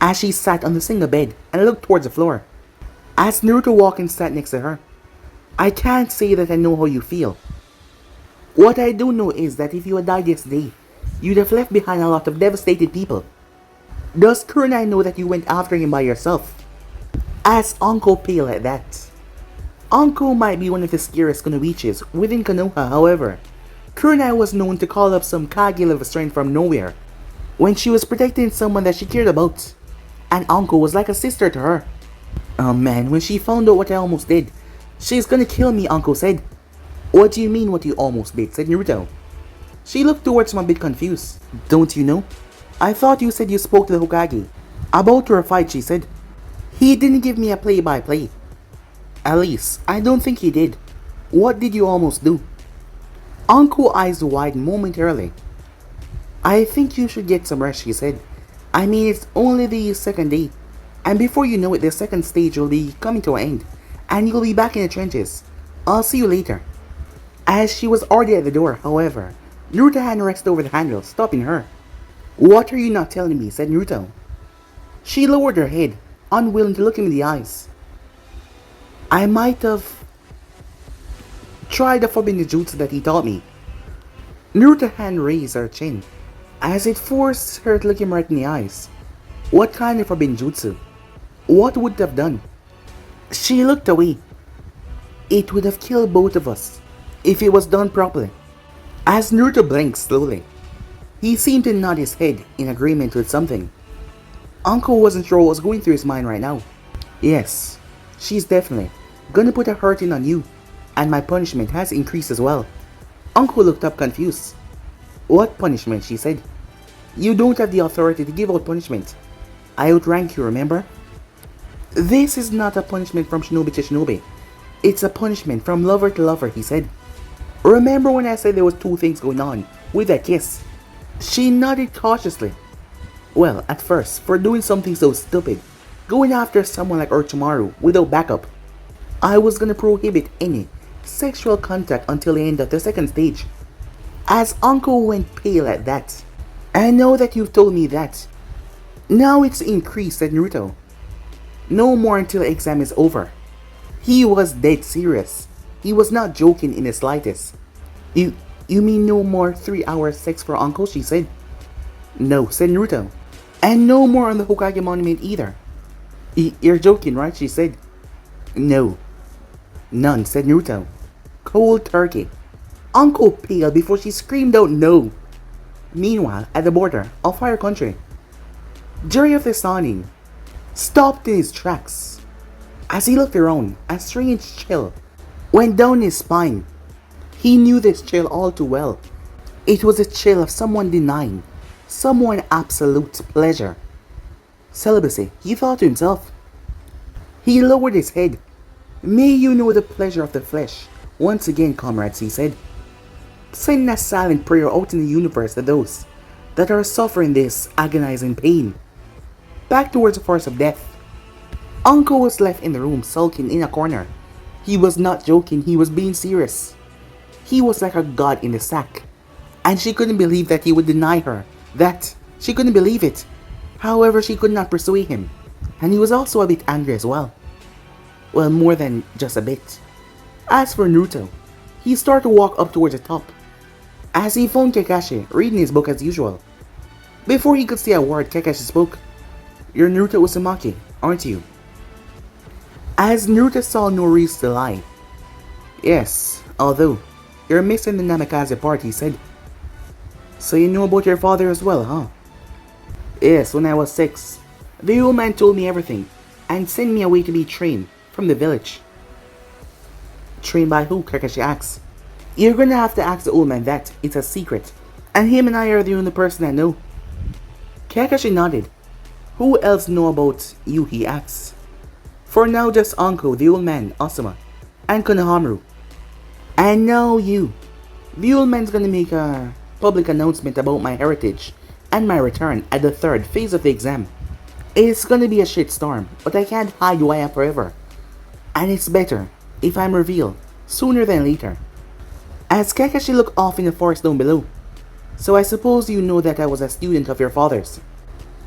As she sat on the single bed and looked towards the floor. As Naruto walked and sat next to her. I can't say that I know how you feel. What I do know is that if you had died yesterday, you'd have left behind a lot of devastated people. Does Kurenai know that you went after him by yourself? As Uncle paled at that. Uncle might be one of the scariest Kunoichis within Konoha, however. Kurenai was known to call up some Kage level strength from nowhere when she was protecting someone that she cared about. And Uncle was like a sister to her. Oh man, when she found out what I almost did, she's gonna kill me, Uncle said. What do you mean what you almost did, said Naruto. She looked towards him a bit confused. Don't you know? I thought you said you spoke to the Hokage. About your fight, she said. He didn't give me a play-by-play. At least, I don't think he did. What did you almost do? Uncle eyes widened momentarily. I think you should get some rest, she said. I mean, it's only the second day. And before you know it, the second stage will be coming to an end. And you'll be back in the trenches. I'll see you later. As she was already at the door, however, Naruto hand rested over the handle, stopping her. What are you not telling me? Said Naruto. She lowered her head, unwilling to look him in the eyes. I might have tried the forbidden jutsu that he taught me. Naruto's hand raised her chin, as it forced her to look him right in the eyes. What kind of forbidden jutsu? What would it have done? She looked away. It would have killed both of us, if it was done properly. As Naruto blinked slowly, he seemed to nod his head in agreement with something. Uncle wasn't sure what was going through his mind right now. Yes, she's definitely gonna put a hurting on you, and my punishment has increased as well. Uncle looked up confused. What punishment? She said. You don't have the authority to give out punishment. I outrank you, remember? This is not a punishment from Shinobi to Shinobi. It's a punishment from lover to lover, he said. Remember when I said there was two things going on with that kiss? She nodded cautiously. Well, at first, for doing something so stupid, going after someone like Orochimaru without backup, I was gonna prohibit any sexual contact until the end of the second stage. As Uncle went pale at that. I know that you've told me that. Now it's increased, said Naruto. No more until the exam is over. He was dead serious. He was not joking in the slightest. You mean no more 3-hour sex for Uncle, she said. No, said Naruto. And no more on the Hokage monument either. You're joking, right? She said. No. None, said Naruto. Cold turkey. Uncle paled before she screamed out no. Meanwhile, at the border of Fire Country, Jerry of the Sawning stopped in his tracks. As he looked around, a strange chill went down his spine. He knew this chill all too well. It was a chill of someone denying someone absolute pleasure. Celibacy, he thought to himself. He lowered his head. May you know the pleasure of the flesh. Once again, comrades, he said. Send a silent prayer out in the universe to those that are suffering this agonizing pain. Back towards the forest of death. Uncle was left in the room sulking in a corner. He was not joking, he was being serious. He was like a god in the sack. And she couldn't believe that he would deny her. That. She couldn't believe it. However, she could not persuade him. And he was also a bit angry as well. Well, more than just a bit. As for Naruto, he started to walk up towards the top. As he found Kakashi reading his book as usual. Before he could say a word, Kakashi spoke. You're Naruto Uzumaki, aren't you? As Naruto saw no reason to lie. Yes, although, you're missing the Namikaze part, he said. So you know about your father as well, huh? Yes, when I was 6. The old man told me everything, and sent me away to be trained from the village. Trained by who? Kakashi asks. You're gonna have to ask the old man that, it's a secret. And him and I are the only person I know. Kakashi nodded. Who else know about you, he asks. For now, just Anko, the old man, Asuma, and Konohamaru. And now you. The old man's gonna make a public announcement about my heritage and my return at the third phase of the exam. It's gonna be a shitstorm, but I can't hide who I am forever. And it's better if I'm revealed sooner than later. As Kakashi looked off in the forest down below. So I suppose you know that I was a student of your father's.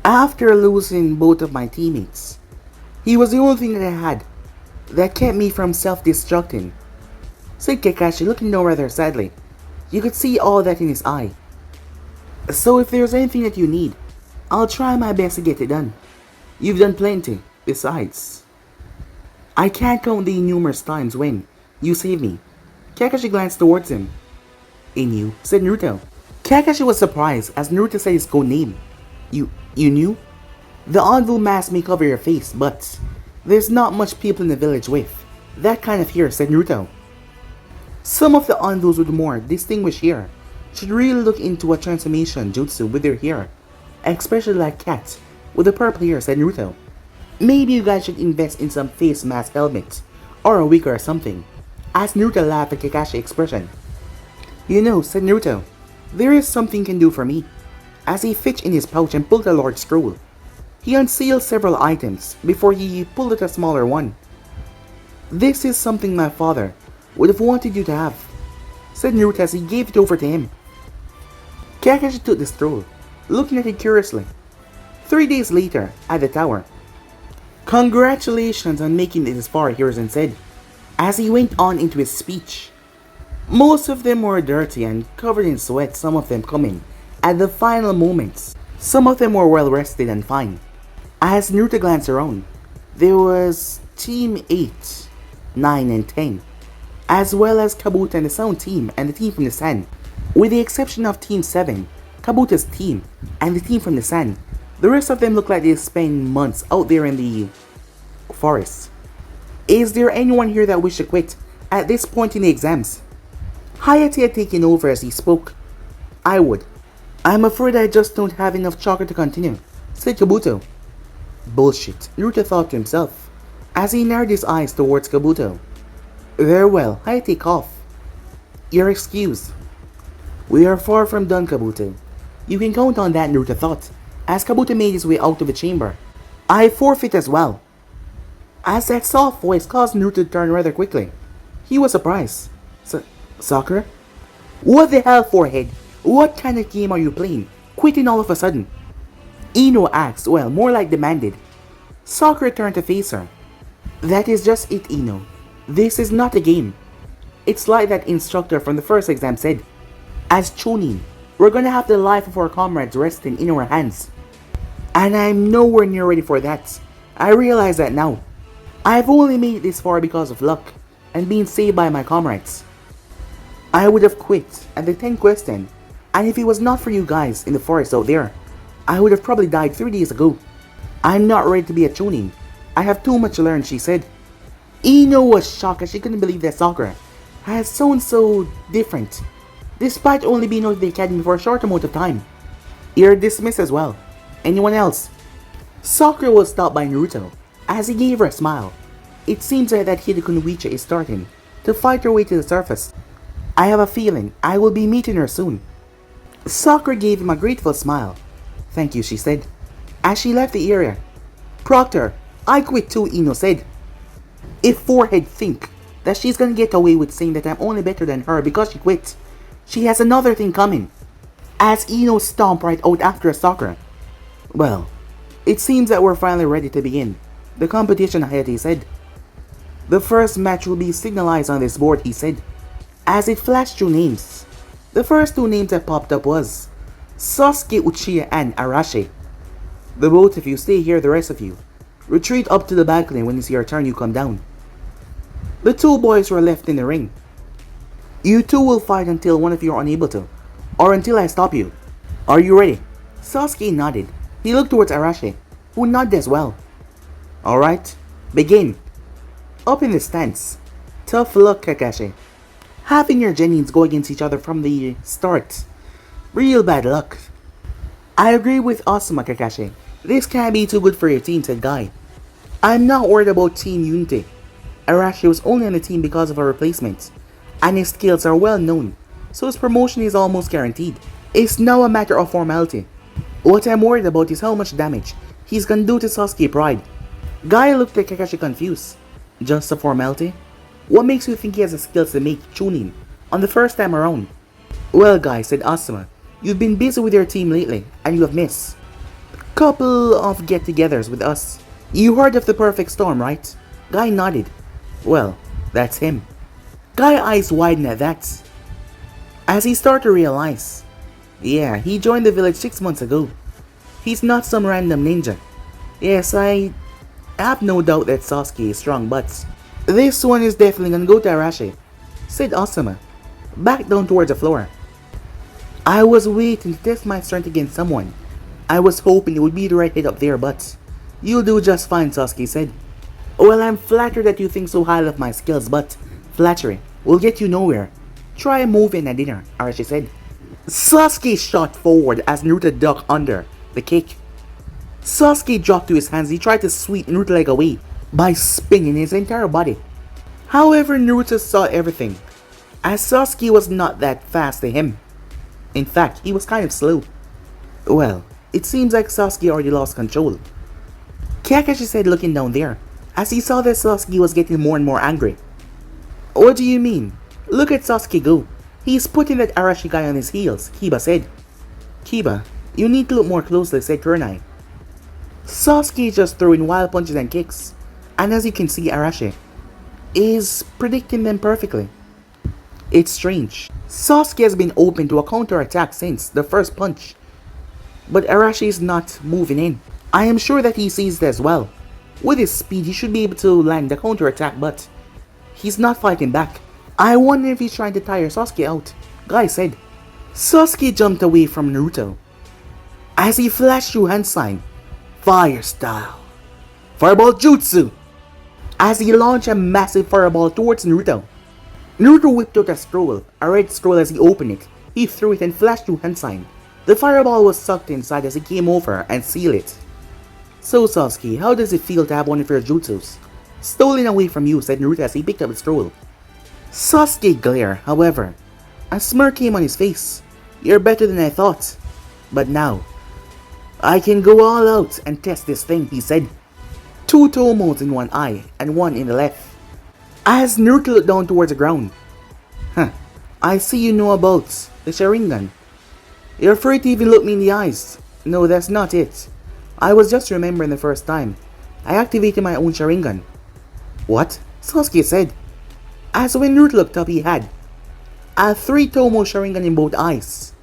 After losing both of my teammates, he was the only thing that I had that kept me from self-destructing, said Kakashi, looking down rather sadly. You could see all that in his eye. So if there's anything that you need, I'll try my best to get it done. You've done plenty, besides. I can't count the numerous times when you saved me. Kakashi glanced towards him. In you, said Naruto. Kakashi was surprised as Naruto said his code name. You knew? The Anvil mask may cover your face, but there's not much people in the village with that kind of hair, said Naruto. Some of the Anvils with more distinguished hair should really look into a transformation jutsu with their hair, especially like Cat with the purple hair, said Naruto. Maybe you guys should invest in some face mask helmet or a wig or something, as Naruto laughed at Kakashi's expression. You know, said Naruto, there is something you can do for me. As he fished in his pouch and pulled a large scroll, he unsealed several items before he pulled out a smaller one. This is something my father would have wanted you to have, said Naruto as he gave it over to him. Kakashi took the scroll, looking at it curiously. 3 days later, at the tower. Congratulations on making it this far, Hiruzen said, as he went on into his speech. Most of them were dirty and covered in sweat, some of them coming at the final moments. Some of them were well rested and fine. As Naruto glanced around, there was Team 8, 9 and 10, as well as Kabuto and the Sound team and the team from the Sun. With the exception of Team 7, Kabuto's team, and the team from the Sun, the rest of them look like they spent months out there in the forest. Is there anyone here that wishes to quit at this point in the exams? Hayate had taken over as he spoke. I would. I'm afraid I just don't have enough chocolate to continue, said Kabuto. Bullshit, Naruto thought to himself, as he narrowed his eyes towards Kabuto. Very well, Hayate coughed. You're excused. We are far from done, Kabuto. You can count on that, Naruto thought, as Kabuto made his way out of the chamber. I forfeit as well. As that soft voice caused Naruto to turn rather quickly, he was surprised. Sakura? What the hell, forehead? What kind of game are you playing? Quitting all of a sudden? Ino asked, well, more like demanded. Sakura turned to face her. That is just it, Ino. This is not a game. It's like that instructor from the first exam said. As Chunin, we're gonna have the life of our comrades resting in our hands. And I'm nowhere near ready for that. I realize that now. I've only made it this far because of luck, and being saved by my comrades. I would have quit at the 10th question, and if it was not for you guys in the forest out there, I would have probably died 3 days ago. I'm not ready to be a chunin. I have too much to learn, she said. Ino was shocked as she couldn't believe that Sakura had sound so different, despite only being out of the academy for a short amount of time. You're dismissed as well. Anyone else? Sakura was stopped by Naruto as he gave her a smile. It seems like that Hidekunoichi is starting to fight her way to the surface. I have a feeling I will be meeting her soon. Sakura gave him a grateful smile. Thank you, she said, as she left the area. Proctor, I quit too, Ino said. If Forehead think that she's gonna get away with saying that I'm only better than her because she quit, she has another thing coming. As Ino stomped right out after Sakura. Well, it seems that we're finally ready to begin the competition, Hayate said. The first match will be signalized on this board, he said, as it flashed 2 names. The first 2 names that popped up was Sasuke Uchiha and Arashi. The both of you stay here, the rest of you retreat up to the balcony. When it's your turn, you come down. The 2 boys were left in the ring. You 2 will fight until one of you are unable to, or until I stop you. Are you ready? Sasuke nodded. He looked towards Arashi, who nodded as well. Alright, begin. Up in the stance. Tough luck, Kakashi. Having your genins go against each other from the start. Real bad luck. I agree with Asuma, Kakashi. This can't be too good for your team, said Guy. I'm not worried about team unity. Arashi was only on the team because of our replacement, and his skills are well known, so his promotion is almost guaranteed. It's now a matter of formality. What I'm worried about is how much damage he's gonna do to Sasuke Pride. Guy looked at Kakashi confused. Just a formality? What makes you think he has the skills to make Chunin on the first time around? Well, Guy, said Asuma, you've been busy with your team lately, and you have missed couple of get-togethers with us. You heard of the perfect storm, right? Guy nodded. Well, that's him. Guy's eyes widened at that, as he started to realize, yeah, he joined the village 6 months ago. He's not some random ninja. Yes, I have no doubt that Sasuke is strong, but this one is definitely gonna go to Arashi, said Asuma, back down towards the floor. I was waiting to test my strength against someone. I was hoping it would be the right head up there, but you'll do just fine, Sasuke said. Well, I'm flattered that you think so highly of my skills, but flattery will get you nowhere. Try moving at dinner, Arashi said. Sasuke shot forward as Naruto ducked under the kick. Sasuke dropped to his hands. He tried to sweep Naruto's leg away by spinning his entire body. However, Naruto saw everything, as Sasuke was not that fast to him. In fact, he was kind of slow. Well, it seems like Sasuke already lost control, Kakashi said, looking down there, as he saw that Sasuke was getting more and more angry. What do you mean? Look at Sasuke go. He's putting that Arashi guy on his heels, Kiba said. Kiba, you need to look more closely, said Kurenai. Sasuke just throwing wild punches and kicks, and as you can see, Arashi is predicting them perfectly. It's strange. Sasuke has been open to a counter-attack since the first punch, but Arashi is not moving in. I am sure that he sees it as well. With his speed, he should be able to land the counter-attack, but he's not fighting back. I wonder if he's trying to tire Sasuke out, Guy said. Sasuke jumped away from Naruto as he flashed through hand sign, Fire Style, Fireball Jutsu, as he launched a massive fireball towards Naruto. Naruto whipped out a scroll, a red scroll. As he opened it, he threw it and flashed through hand sign. The fireball was sucked inside as he came over and sealed it. So Sasuke, how does it feel to have one of your jutsus stolen away from you, said Naruto as he picked up the scroll. Sasuke glared, however. A smirk came on his face. You're better than I thought. But now, I can go all out and test this thing, he said. 2 tomos in one eye and one in the left. As Naruto looked down towards the ground. I see you know about the Sharingan. You're afraid to even look me in the eyes. No, that's not it. I was just remembering the first time I activated my own Sharingan. What? Sasuke said. As when Naruto looked up, he had a 3-tomo Sharingan in both eyes,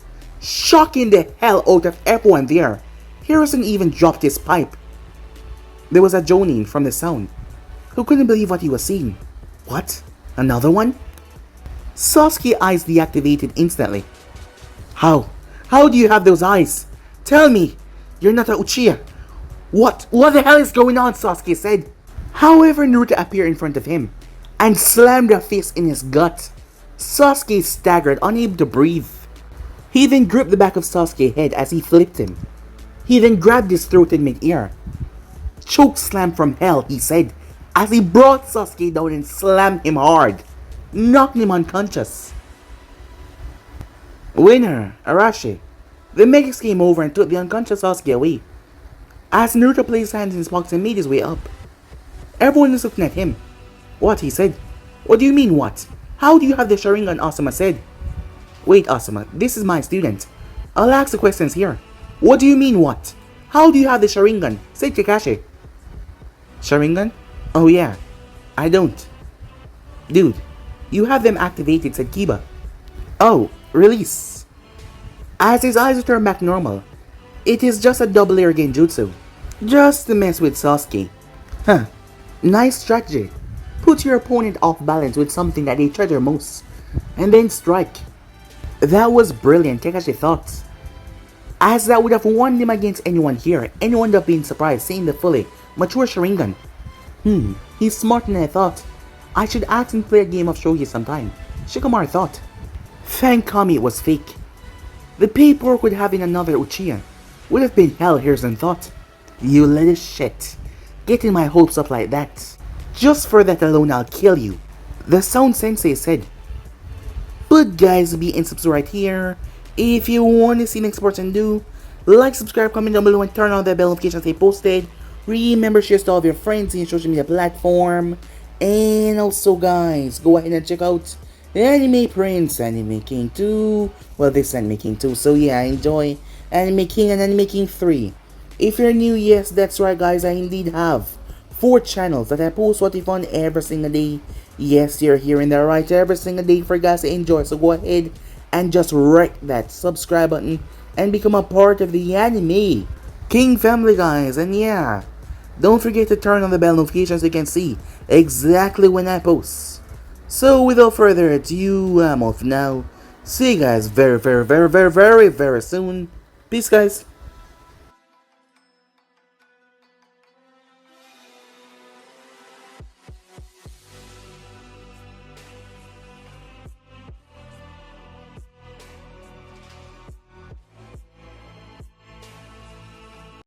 shocking the hell out of everyone there. Hiruzen even dropped his pipe. There was a Jonin from the sound, who couldn't believe what he was seeing. What? Another one? Sasuke's eyes deactivated instantly. How? How do you have those eyes? Tell me! You're not a Uchiha! What? What the hell is going on? Sasuke said. However, Naruto appeared in front of him and slammed a fist in his gut. Sasuke staggered, unable to breathe. He then gripped the back of Sasuke's head as he flipped him. He then grabbed his throat in mid-air. Choke slam from hell, he said, as he brought Sasuke down and slammed him hard, knocking him unconscious. Winner, Arashi. The Megas came over and took the unconscious Sasuke away. As Naruto placed his hands in his pockets and made his way up. Everyone was looking at him. What? He said. What do you mean what? How do you have the Sharingan? Asuma said. Wait, Asuma, this is my student. I'll ask the questions here. What do you mean what? How do you have the Sharingan? Said Kakashi. Sharingan? Oh yeah, I don't. Dude, you have them activated, said Kiba. Oh, release. As his eyes return back normal, it is just a double air genjutsu. Just to mess with Sasuke. Huh, nice strategy. Put your opponent off balance with something that they treasure most, and then strike. That was brilliant, Kakashi thought. As that would have won him against anyone here, anyone would have been surprised seeing the fully mature Sharingan. He's smarter than I thought. I should ask him to play a game of shogi sometime, Shikamaru thought. Thank Kami it was fake. The paperwork with having another Uchiha would have been hell here than thought. You little shit. Getting my hopes up like that. Just for that alone I'll kill you, the Sound Sensei said. But guys, be and subscribe right here. If you want to see next person do, like, subscribe, comment down below and turn on the bell notifications they posted. Remember, share to all of your friends in your social media platform. And also guys, go ahead and check out Anime Prince, Anime King 2. Well, this Anime King 2, so yeah, enjoy Anime King and Anime King 3. If you're new, yes, that's right guys, I indeed have 4 channels that I post what if on every single day. Yes, you're hearing that right, every single day for guys to enjoy. So go ahead and just wreck that subscribe button and become a part of the Anime King family guys. And yeah, don't forget to turn on the bell notifications so you can see exactly when I post. So without further ado, I'm off now. See you guys very soon. Peace guys.